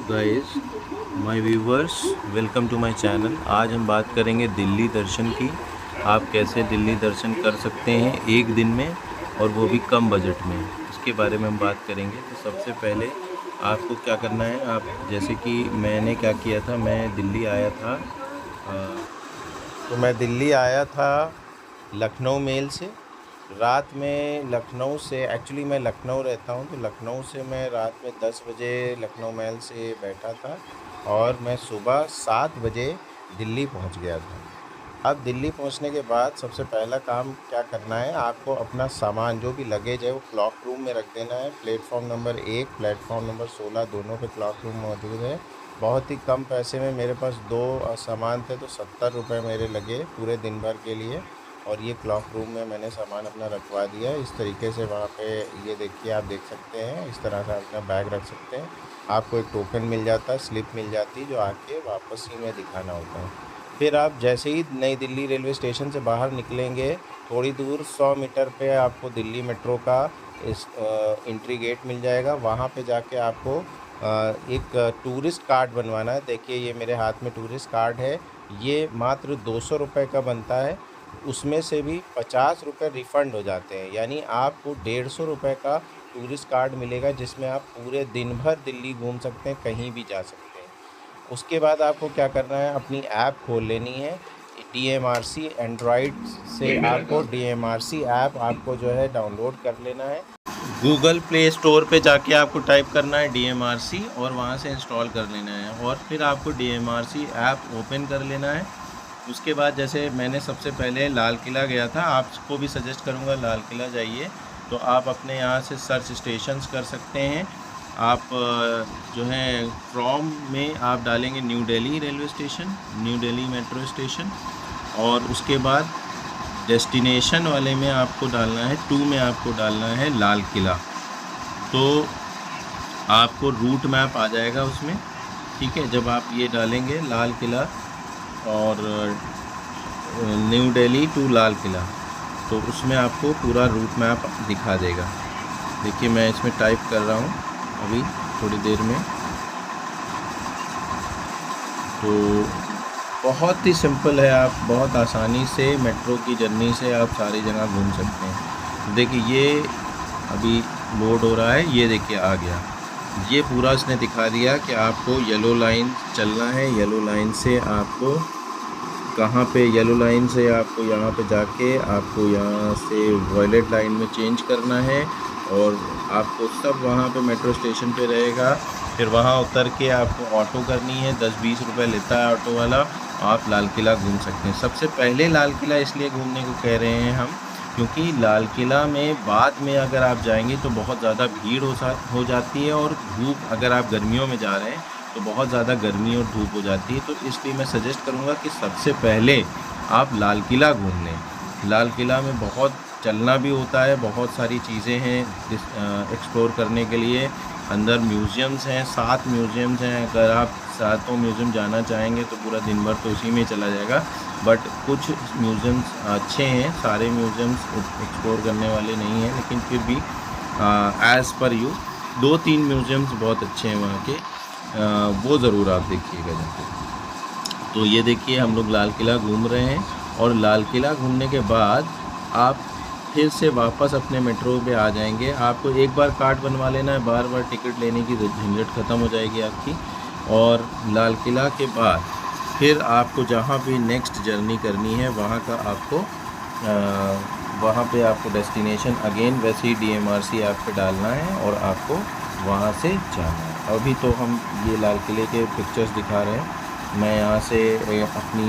Guys, my viewers, welcome to my channel. आज हम बात करेंगे दिल्ली दर्शन की। आप कैसे दिल्ली दर्शन कर सकते हैं एक दिन में, और वो भी कम बजट में, इसके बारे में हम बात करेंगे। तो सबसे पहले आपको क्या करना है, आप जैसे कि मैंने क्या किया था, मैं दिल्ली आया था। मैं दिल्ली आया था लखनऊ मेल से। रात में लखनऊ से, एक्चुअली मैं लखनऊ रहता हूँ, तो लखनऊ से मैं रात में 10 बजे लखनऊ मेल से बैठा था और मैं सुबह 7 बजे दिल्ली पहुँच गया था। अब दिल्ली पहुँचने के बाद सबसे पहला काम क्या करना है, आपको अपना सामान जो भी लगेज है वो क्लॉक रूम में रख देना है। प्लेटफॉर्म नंबर 1, प्लेटफॉर्म नंबर 16 दोनों पे क्लॉक रूम मौजूद है। बहुत ही कम पैसे में मेरे पास 2 सामान थे, तो 70 रुपये मेरे लगे पूरे दिन भर के लिए। और ये क्लॉक रूम में मैंने सामान अपना रखवा दिया इस तरीके से। वहाँ पे ये देखिए, आप देख सकते हैं, इस तरह से अपना बैग रख सकते हैं। आपको एक टोकन मिल जाता है, स्लिप मिल जाती है, जो आके वापस ही में दिखाना होता है। फिर आप जैसे ही नई दिल्ली रेलवे स्टेशन से बाहर निकलेंगे, थोड़ी दूर 100 मीटर पे आपको दिल्ली मेट्रो का इस एंट्री गेट मिल जाएगा। वहाँ पे जाके आपको एक टूरिस्ट कार्ड बनवाना है। देखिए, ये मेरे हाथ में टूरिस्ट कार्ड है। ये मात्र 200 रुपये का बनता है। उसमें से भी 50 रुपये रिफ़ंड हो जाते हैं, यानी आपको 150 रुपये का टूरिस्ट कार्ड मिलेगा, जिसमें आप पूरे दिन भर दिल्ली घूम सकते हैं, कहीं भी जा सकते हैं। उसके बाद आपको क्या करना है, अपनी ऐप खोल लेनी है DMRC। एंड्रॉयड से आपको DMRC ऐप आपको जो है डाउनलोड कर लेना है। गूगल प्ले स्टोर पे जाके आपको टाइप करना है DMRC और वहाँ से इंस्टॉल कर लेना है, और फिर आपको DMRC ऐप ओपन कर लेना है। उसके बाद जैसे मैंने सबसे पहले लाल किला गया था, आपको भी सजेस्ट करूँगा लाल किला जाइए। तो आप अपने यहाँ से सर्च स्टेशंस कर सकते हैं। आप जो है फ्रॉम में आप डालेंगे new Delhi railway station, new Delhi metro station, और उसके बाद डेस्टिनेशन वाले में आपको डालना है 2 में आपको डालना है लाल किला। तो आपको रूट मैप आ जाएगा उसमें, ठीक है। जब आप ये डालेंगे लाल किला और न्यू दिल्ली टू लाल किला, तो उसमें आपको पूरा रूट मैप दिखा देगा। देखिए, मैं इसमें टाइप कर रहा हूँ अभी थोड़ी देर में। तो बहुत ही सिंपल है, आप बहुत आसानी से मेट्रो की जर्नी से आप सारी जगह घूम सकते हैं। देखिए, ये अभी लोड हो रहा है, ये देखिए आ गया। ये पूरा इसने दिखा दिया कि आपको येलो लाइन चलना है। येलो लाइन से आपको कहाँ पे, येलो लाइन से आपको यहाँ पे जाके आपको यहाँ से वॉयलेट लाइन में चेंज करना है, और आपको सब वहाँ पे मेट्रो स्टेशन पे रहेगा। फिर वहाँ उतर के आपको ऑटो करनी है, 10-20 रुपये लेता है ऑटो वाला। आप लाल किला घूम सकते हैं। सबसे पहले लाल किला इसलिए घूमने को कह रहे हैं हम, क्योंकि लाल किला में बाद में अगर आप जाएंगे तो बहुत ज़्यादा भीड़ हो जाती है, और धूप, अगर आप गर्मियों में जा रहे हैं तो बहुत ज़्यादा गर्मी और धूप हो जाती है। तो इसलिए मैं सजेस्ट करूँगा कि सबसे पहले आप लाल किला घूम लें। लाल किला में बहुत चलना भी होता है, बहुत सारी चीज़ें हैं एक्सप्लोर करने के लिए। अंदर म्यूज़ियम्स हैं, 7 म्यूज़ियम्स हैं। अगर आप 7 म्यूज़ियम जाना चाहेंगे तो पूरा दिन भर तो उसी में चला जाएगा, बट कुछ म्यूज़ियम्स अच्छे हैं। सारे म्यूज़ियम्स एक्सप्लोर करने वाले नहीं हैं, लेकिन फिर भी एज़ पर यू 2-3 म्यूज़ियम्स बहुत अच्छे हैं वहाँ के, वो ज़रूर आप देखिएगा जाके। तो ये देखिए, हम लोग लाल किला घूम रहे हैं, और लाल किला घूमने के बाद आप फिर से वापस अपने मेट्रो पे आ जाएंगे। आपको एक बार कार्ड बनवा लेना है, बार बार टिकट लेने की झंझट ख़त्म हो जाएगी आपकी। और लाल किला के बाद फिर आपको जहाँ भी नेक्स्ट जर्नी करनी है, वहाँ का आपको वहाँ पे आपको डेस्टिनेशन अगेन वैसे ही DMRC ऐप पे डालना है, और आपको वहाँ से जाना है। अभी तो हम ये लाल किले के पिक्चर्स दिखा रहे हैं। मैं यहाँ से अपनी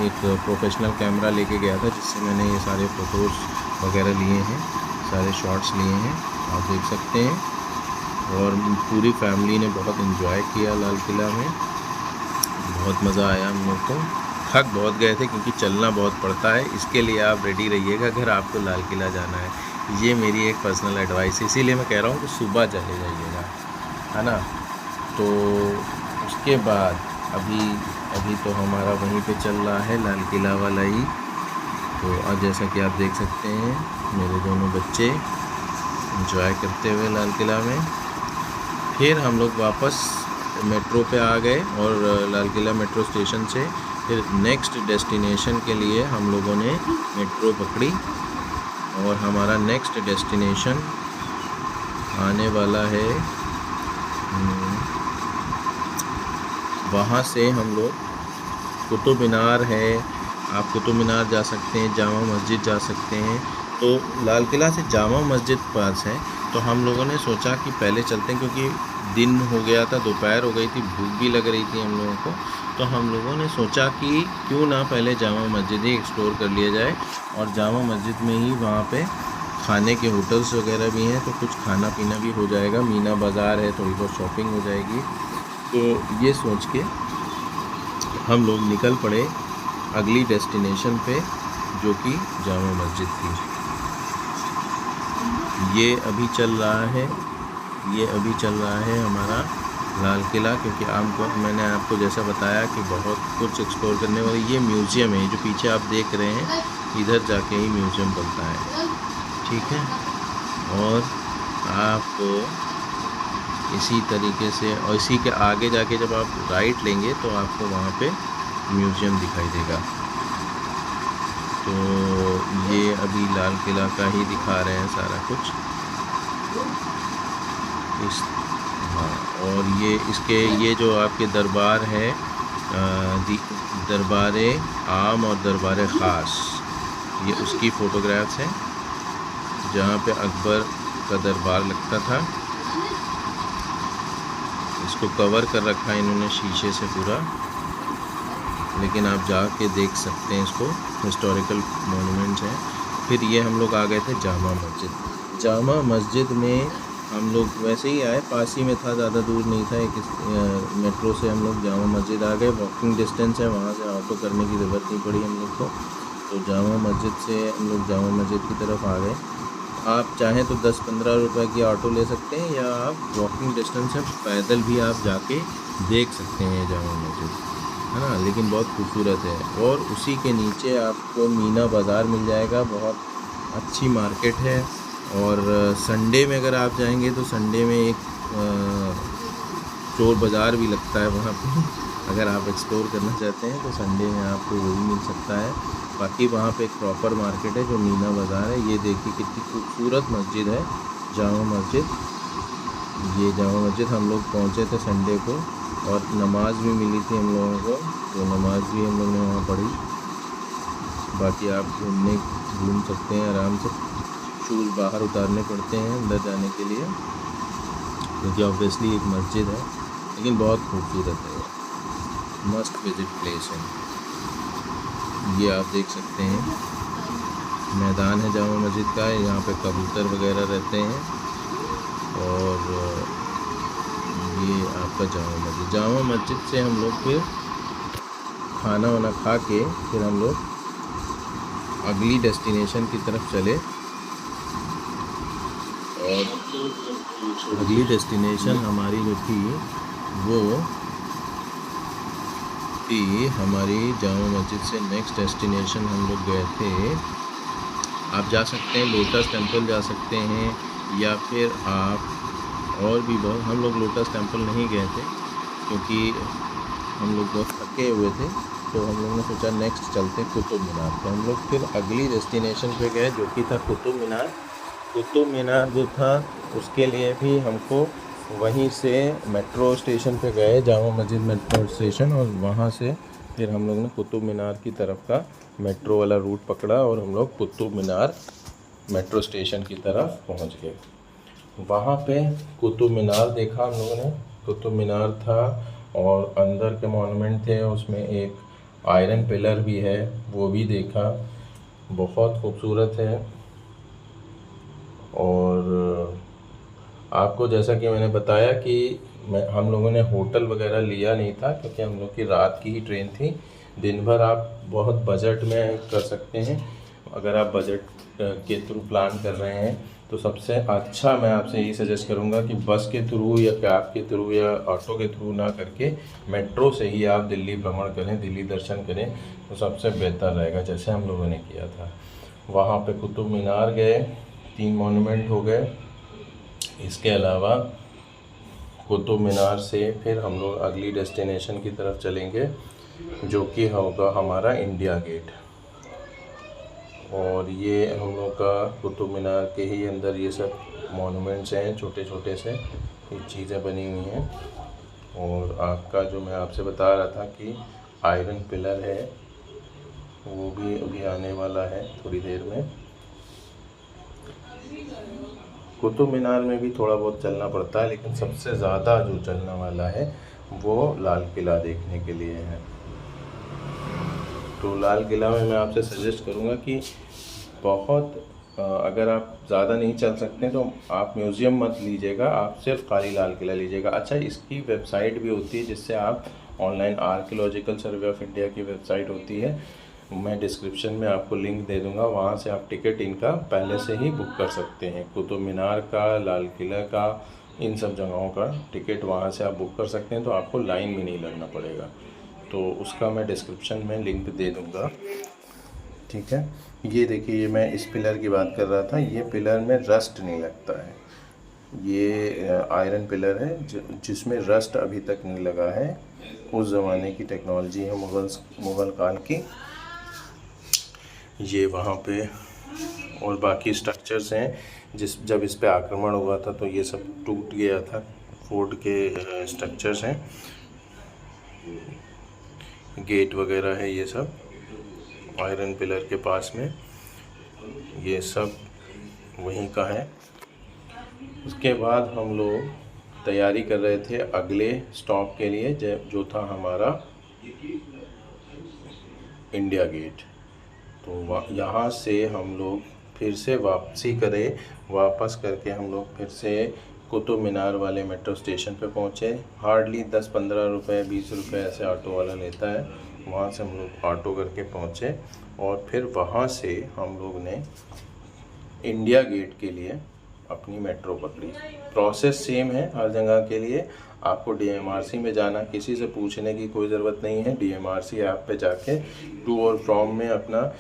एक प्रोफेशनल कैमरा लेके गया था, जिससे मैंने ये सारे फ़ोटोज़ वगैरह लिए हैं, सारे शॉट्स लिए हैं, आप देख सकते हैं। और पूरी फैमिली ने बहुत इन्जॉय किया लाल किला में, बहुत मज़ा आया हम लोग को। थक बहुत गए थे क्योंकि चलना बहुत पड़ता है, इसके लिए आप रेडी रहिएगा अगर आपको लाल किला जाना है। ये मेरी एक पर्सनल एडवाइस है, इसीलिए मैं कह रहा हूँ कि सुबह चले जाइएगा, है ना। तो उसके बाद अभी तो हमारा वहीं पे चल रहा है लाल किला वाला ही। तो आज जैसा कि आप देख सकते हैं, मेरे दोनों बच्चे एंजॉय करते हुए लाल किला में। फिर हम लोग वापस मेट्रो पे आ गए और लाल किला मेट्रो स्टेशन से फिर नेक्स्ट डेस्टिनेशन के लिए हम लोगों ने मेट्रो पकड़ी और हमारा नेक्स्ट डेस्टिनेशन आने वाला है वहाँ से हम लोग कुतुब मीनार है, आप कुतुब मीनार जा सकते हैं, जामा मस्जिद जा सकते हैं। तो लाल किला से जामा मस्जिद पास है, तो हम लोगों ने सोचा कि पहले चलते हैं, क्योंकि दिन हो गया था, दोपहर हो गई थी, भूख भी लग रही थी हम लोगों को। तो हम लोगों ने सोचा कि क्यों ना पहले जामा मस्जिद ही एक्सप्लोर कर लिया जाए, और जामा मस्जिद में ही वहाँ पे खाने के होटल्स वगैरह भी हैं, तो कुछ खाना पीना भी हो जाएगा, मीना बाज़ार है, थोड़ी बहुत शॉपिंग हो जाएगी। तो ये सोच के हम लोग निकल पड़े अगली डेस्टिनेशन पे, जो कि जामा मस्जिद थी। ये अभी चल रहा है हमारा लाल किला, क्योंकि मैंने आपको जैसा बताया कि बहुत कुछ एक्सप्लोर करने वाली। ये म्यूज़ियम है जो पीछे आप देख रहे हैं, इधर जाके ही म्यूज़ियम बनता है, ठीक है। और आपको इसी तरीके से, और इसी के आगे जाके जब आप राइट लेंगे तो आपको वहाँ पे म्यूज़ियम दिखाई देगा। तो ये अभी लाल किला का ही दिखा रहे हैं सारा कुछ हाँ। और ये जो आपके दरबार है, दरबार आम और दरबार ख़ास, ये उसकी फ़ोटोग्राफ्स हैं जहाँ पे अकबर का दरबार लगता था। इसको कवर कर रखा है इन्होंने शीशे से पूरा, लेकिन आप जाके देख सकते हैं इसको, हिस्टोरिकल मोनूमेंट्स हैं। फिर ये हम लोग आ गए थे जामा मस्जिद। जामा मस्जिद में हम लोग वैसे ही आए, पास ही में था, ज़्यादा दूर नहीं था। एक मेट्रो से हम लोग जामा मस्जिद आ गए, वॉकिंग डिस्टेंस है, वहाँ से ऑटो करने की ज़रूरत नहीं पड़ी हम लोग को। तो जामा मस्जिद से हम लोग जामा मस्जिद की तरफ आ गए। आप चाहें तो 10-15 रुपए की ऑटो ले सकते हैं, या आप वॉकिंग डिस्टेंस है, पैदल भी आप जाके देख सकते हैं जामा मस्जिद, है ना। लेकिन बहुत खूबसूरत है। और उसी के नीचे आपको मीना बाज़ार मिल जाएगा, बहुत अच्छी मार्केट है। और संडे में अगर आप जाएंगे तो संडे में एक चोर बाज़ार भी लगता है वहाँ पे। अगर आप एक्सप्लोर करना चाहते हैं तो संडे में आपको वो भी मिल सकता है। बाकी वहाँ पे एक प्रॉपर मार्केट है जो मीना बाज़ार है। ये देखिए कितनी खूबसूरत मस्जिद है, जामा मस्जिद। ये जामा मस्जिद हम लोग पहुँचे थे संडे को, और नमाज भी मिली थी हम लोगों को, तो नमाज भी हम लोगों ने वहाँ पढ़ी। बाकी आप घूम सकते हैं आराम से, शूज़ बाहर उतारने पड़ते हैं अंदर जाने के लिए, क्योंकि ऑब्वियसली एक मस्जिद है, लेकिन बहुत खूबसूरत है, मस्ट विजिट प्लेस है। ये आप देख सकते हैं मैदान है जामा मस्जिद का, यहाँ पे कबूतर वगैरह रहते हैं। और ये आपका जामा मस्जिद से हम लोग फिर खाना वाना खा के फिर हम लोग अगली डेस्टिनेशन की तरफ चले। और अगली डेस्टिनेशन हमारी जो थी वो थी हमारी जामा मस्जिद से नेक्स्ट डेस्टिनेशन हम लोग गए थे। आप जा सकते हैं लोटस टेम्पल जा सकते हैं, या फिर आप और भी बहुत, हम लोग लोटस टेम्पल नहीं गए थे क्योंकि हम लोग बहुत थके हुए थे, तो हम लोग ने सोचा नेक्स्ट चलते कुतुब मीनार। तो हम लोग फिर अगली डेस्टिनेशन पे गए जो कि था कुतुब मीनार। कुतुब मीनार जो था उसके लिए भी हमको वहीं से मेट्रो स्टेशन पे गए, जामा मस्जिद मेट्रो स्टेशन, और वहाँ से फिर हम लोग ने कुतुब मीनार की तरफ का मेट्रो वाला रूट पकड़ा और हम लोग कुतुब मीनार मेट्रो स्टेशन की तरफ पहुँच गए। वहाँ पे कुतुब मीनार देखा हम लोगों ने। कुतुब मीनार था और अंदर के मॉन्यूमेंट थे, उसमें एक आयरन पिलर भी है, वो भी देखा, बहुत खूबसूरत है। और आपको जैसा कि मैंने बताया कि हम लोगों ने होटल वगैरह लिया नहीं था, क्योंकि हम लोग की रात की ही ट्रेन थी। दिन भर आप बहुत बजट में कर सकते हैं। अगर आप बजट के थ्रू प्लान कर रहे हैं तो सबसे अच्छा मैं आपसे यही सजेस्ट करूंगा कि बस के थ्रू या कैब के थ्रू या ऑटो के थ्रू ना करके मेट्रो से ही आप दिल्ली भ्रमण करें, दिल्ली दर्शन करें, तो सबसे बेहतर रहेगा, जैसे हम लोगों ने किया था। वहाँ पे कुतुब मीनार गए, 3 मॉन्यूमेंट हो गए। इसके अलावा कुतुब मीनार से फिर हम लोग अगली डेस्टिनेशन की तरफ चलेंगे, जो कि होगा हमारा इंडिया गेट। और ये हम लोग का कुतुब मीनार के ही अंदर ये सब मॉन्यूमेंट्स हैं, छोटे छोटे से ये चीज़ें बनी हुई हैं। और आपका जो मैं आपसे बता रहा था कि आयरन पिलर है, वो भी अभी आने वाला है थोड़ी देर में। कुतुब मीनार में भी थोड़ा बहुत चलना पड़ता है, लेकिन सबसे ज़्यादा जो चलने वाला है वो लाल किला देखने के लिए है। तो लाल किला में मैं आपसे सजेस्ट करूँगा कि बहुत अगर आप ज़्यादा नहीं चल सकते तो आप म्यूज़ियम मत लीजिएगा, आप सिर्फ खाली लाल किला लीजिएगा। अच्छा, इसकी वेबसाइट भी होती है जिससे आप online archaeological survey of India की वेबसाइट होती है, मैं डिस्क्रिप्शन में आपको लिंक दे दूंगा, वहाँ से आप टिकट इनका पहले से ही बुक कर सकते हैं। कुतुब मीनार का, लाल किला का, इन सब जगहों का टिकट वहाँ से आप बुक कर सकते हैं, तो आपको लाइन में नहीं लगना पड़ेगा। तो उसका मैं डिस्क्रिप्शन में लिंक दे दूँगा, ठीक है। ये देखिए, ये मैं इस पिलर की बात कर रहा था, ये पिलर में रस्ट नहीं लगता है, ये आयरन पिलर है जिसमें रस्ट अभी तक नहीं लगा है। उस ज़माने की टेक्नोलॉजी है, मुग़ल काल की। ये वहाँ पे और बाकी स्ट्रक्चर्स हैं, जब इस पे आक्रमण हुआ था तो ये सब टूट गया था। फोर्ट के स्ट्रक्चर्स हैं, गेट वगैरह है, ये सब आयरन पिलर के पास में, ये सब वहीं का है। उसके बाद हम लोग तैयारी कर रहे थे अगले स्टॉप के लिए, जो था हमारा इंडिया गेट। तो यहाँ से हम लोग फिर से वापस करके हम लोग फिर से कुतुब मीनार वाले मेट्रो स्टेशन पे पहुँचे। हार्डली 10-15 रुपये 20 रुपये ऐसे ऑटो वाला लेता है, वहाँ से हम लोग ऑटो करके पहुँचे। और फिर वहाँ से हम लोग ने इंडिया गेट के लिए अपनी मेट्रो पकड़ी। प्रोसेस सेम है हर जगह के लिए, आपको DMRC में जाना, किसी से पूछने की कोई ज़रूरत नहीं है। DMRC ऐप पे जाके टू और फ्रॉम में अपना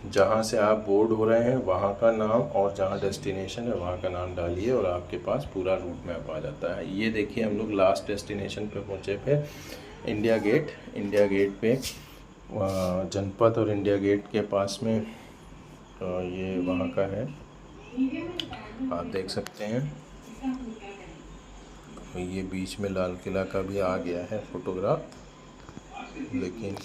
जहाँ से आप बोर्ड हो रहे हैं वहाँ का नाम और जहाँ डेस्टिनेशन है वहाँ का नाम डालिए और आपके पास पूरा रूट मैप आ जाता है। ये देखिए, हम लोग लास्ट डेस्टिनेशन पे पहुँचे फिर इंडिया गेट पे जनपथ और इंडिया गेट के पास में ये वहाँ का है, आप देख सकते हैं। ये बीच में लाल किला का भी आ गया है फोटोग्राफ, लेकिन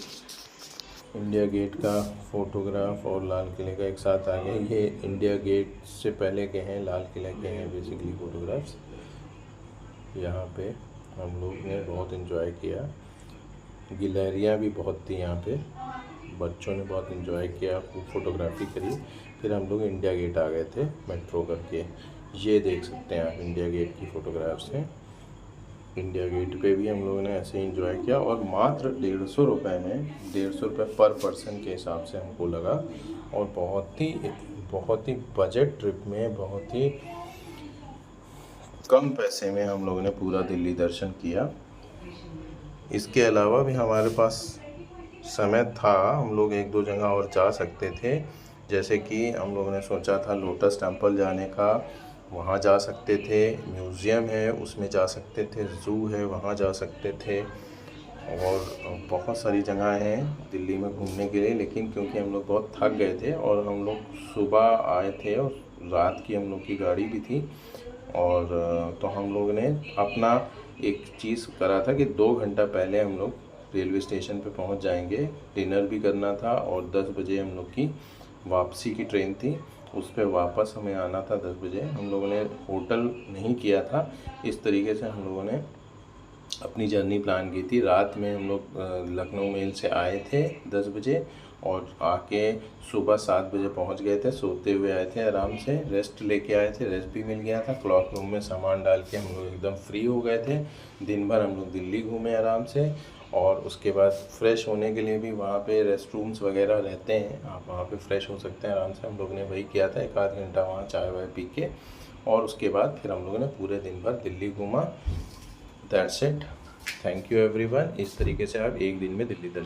इंडिया गेट का फोटोग्राफ और लाल किले का एक साथ आ गया। ये इंडिया गेट से पहले के हैं, लाल किले के हैं बेसिकली फोटोग्राफ्स। यहाँ पे हम लोग ने बहुत एंजॉय किया, गिलहरियाँ भी बहुत थी यहाँ पे, बच्चों ने बहुत एंजॉय किया, खूब फोटोग्राफी करी। फिर हम लोग इंडिया गेट आ गए थे मेट्रो करके। ये देख सकते हैं आप, इंडिया गेट की फ़ोटोग्राफ्स हैं। इंडिया गेट पे भी हम लोगों ने ऐसे ही एंजॉय किया और मात्र 150 रुपये में, 150 रुपये पर पर्सन के हिसाब से हमको लगा। और बहुत ही बजट ट्रिप में, बहुत ही कम पैसे में हम लोगों ने पूरा दिल्ली दर्शन किया। इसके अलावा भी हमारे पास समय था, हम लोग 1-2 जगह और जा सकते थे। जैसे कि हम लोगों ने सोचा था लोटस टेम्पल जाने का, वहाँ जा सकते थे। म्यूज़ियम है उसमें जा सकते थे, ज़ू है वहाँ जा सकते थे, और बहुत सारी जगह हैं दिल्ली में घूमने के लिए। लेकिन क्योंकि हम लोग बहुत थक गए थे और हम लोग सुबह आए थे और रात की हम लोग की गाड़ी भी थी, और तो हम लोग ने अपना एक चीज़ करा था कि 2 घंटा पहले हम लोग रेलवे स्टेशन पे पहुंच जाएंगे। डिनर भी करना था और 10 बजे हम लोग की वापसी की ट्रेन थी, उस पर वापस हमें आना था 10 बजे। हम लोगों ने होटल नहीं किया था, इस तरीके से हम लोगों ने अपनी जर्नी प्लान की थी। रात में हम लोग लखनऊ मेल से आए थे 10 बजे और आके सुबह 7 बजे पहुंच गए थे। सोते हुए आए थे, आराम से रेस्ट लेके आए थे, रेस्ट भी मिल गया था। क्लॉक रूम में सामान डाल के हम लोग एकदम फ्री हो गए थे। दिन भर हम लोग दिल्ली घूमे आराम से, और उसके बाद फ्रेश होने के लिए भी वहाँ पे रेस्ट रूम्स वगैरह रहते हैं, आप वहाँ पे फ्रेश हो सकते हैं आराम से। हम लोग ने वही किया था, 1-8 घंटा वहाँ चाय वाय पी के, और उसके बाद फिर हम लोगों ने पूरे दिन भर दिल्ली घूमा। That's it, thank you everyone. इस तरीके से आप एक दिन में दिल्ली